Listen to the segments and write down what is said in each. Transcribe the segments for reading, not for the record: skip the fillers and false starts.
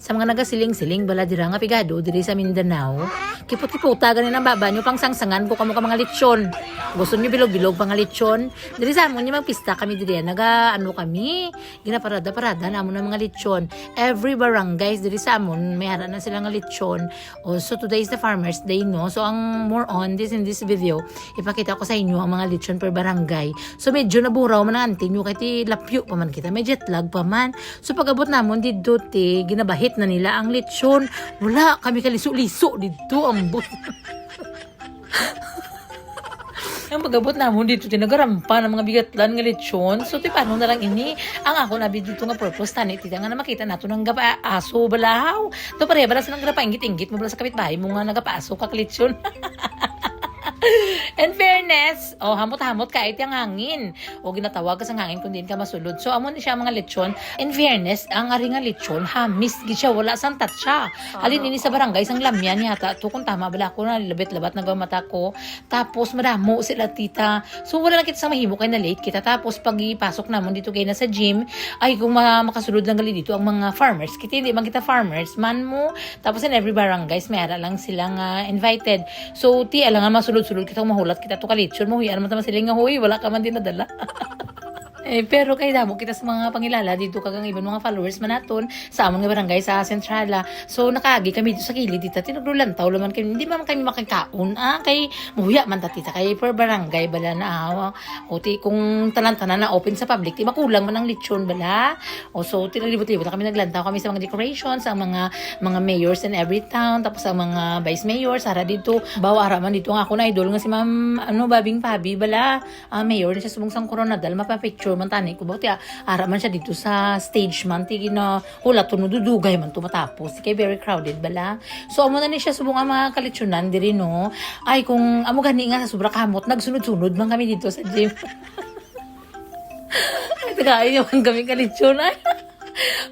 Sa mga nagasiling-siling bala dira nga pigado diri sa Mindanao, kipot-kiputa ganin ang baba nyo pang sangsangan ko kamo ka mga lechon. Gusto nyo bilog-bilog pang lechon? Diri sa amon yung magpista kami diri naga ano kami, ginaparada-parada namon ng mga lechon. Every barangays diri sa amon may hara na sila nga lechon. Also today is the Farmers Day no. So ang more on this in this video, ipakita ko sa inyo ang mga lechon per barangay. So medyo naburaw man ang antin nyo kay lapyo pa man kita, may jet lag pa man. So pag-abot namon dito ti ginabahit na nila ang lechon. Wala kami kaliso-liso dito ang but. Ang pag-abot namon dito tinagarampa ng mga bigatlan nga lechon. So ti paano na lang ini ang ako nabi dito nga purpose tani tita nga na makita nato ng gapaaso balahaw. To pare bala sa nang gapa-inggit-inggit mo bala sa kapitbahay mo nga nagapaaso ka lechon. In fairness, hamot-hamot kahit yung hangin. O ginatawag ka sa hangin kung din ka masulod. So, amon siya mga lechon. In fairness, ang ari nga lechon, hamis, siya, wala sang tatsa. Halin ini sa barangay, sang lamyan yata. To, kung tama, bala ko na, labit-labat na mata ko. Tapos, madamo sila tita. So, wala lang kita sa mahimo kay na late kita. Tapos, pag ipasok namon dito kayo na sa gym, ay kung makasulod lang gali dito ang mga farmers. Kita hindi man kita farmers, man mo. Tapos, in every barangays, may ara lang silang invited. So, ti, alangan masulod-sulod kita mahulat kita to kalitsyon mo huyan naman sila nga huy wala ka man din nadala. Pero kay damo kita sa mga pangilala dito kagang ibang mga followers man naton sa amon nga barangay sa Centrala. So nakaagi kami dito sa kilid dita tinaglulantaw laman kami hindi man kami makakaon kay muhuya man tatita kay per barangay bala na o ti kung tanan-tanan na open sa public ti makulang man ang lechon bala. O so tinalibot-libot kami naglantaw kami sa mga decorations ang mga mayors in every town tapos ang mga vice mayors ara dito bawa ara man dito nga ako na idol nga si Ma'am Babing Pabi bala mayor ni siya sumungsang Coronadal mapapicture man tani ko bawti ara man siya dito sa stage man ti na hula tunududugay man tumatapos kay very crowded bala. So amo na ni siya subong ang mga kalitsyonan diri no. Ay kung amo gani nga sa sobra kamot nagsunod-sunod man kami dito sa gym. Ay tagayo man kami kalitsyonan.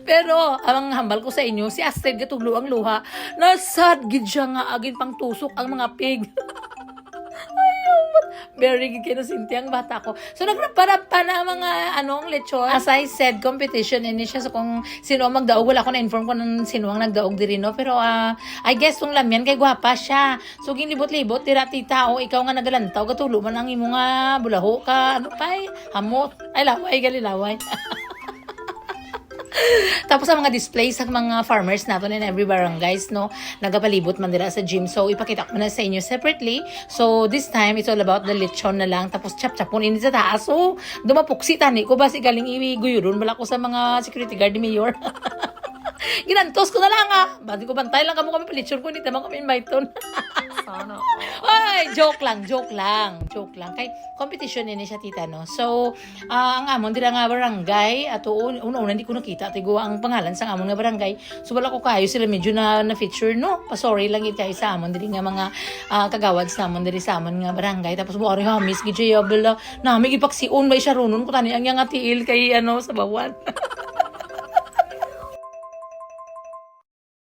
Pero ang hambal ko sa inyo si Astrid gatuglo ang luha nasad gid siya nga agin pang tusok ang mga pig. Very good kino Cynthia ang bata ko. So nagraparap pa na mga ang lechon. As I said, competition ini siya so kung sino ang magdaog wala ko na inform ko ng sino ang nagdaog diri no pero I guess tong lamyan kay gwapa siya. So ginlibot-libot tira tita o ikaw nga nagalantaw gatulo man ang imo nga bulaho ka pay hamot ay laway galilaway. Tapos ang mga displays sa mga farmers natin in every barangays no nagapalibot man dira sa gym so ipakita ko na sa inyo separately. So this time it's all about the lechon na lang tapos chap-chapon ini sa taas so dumapuksi tani ko basi galing iguyuron bala ko sa mga security guard ni mayor. Ginantos ko na lang bati ko bantay lang kamo kami palitsyon ko hindi naman kami invite ton. Sana. Ay, joke lang. Kay competition ini siya tita no. So, ang amon dira nga barangay ato una hindi ko nakita tigo ang pangalan sa amon nga barangay. So wala ko kayo sila medyo na feature no. Pa-sorry lang it kay sa amon diri nga mga kagawads namon diri sa amon nga barangay. Tapos buari hamis gid siya bala nami gipaksion may siya runon ko tani ang nga tiil kay sa bawan.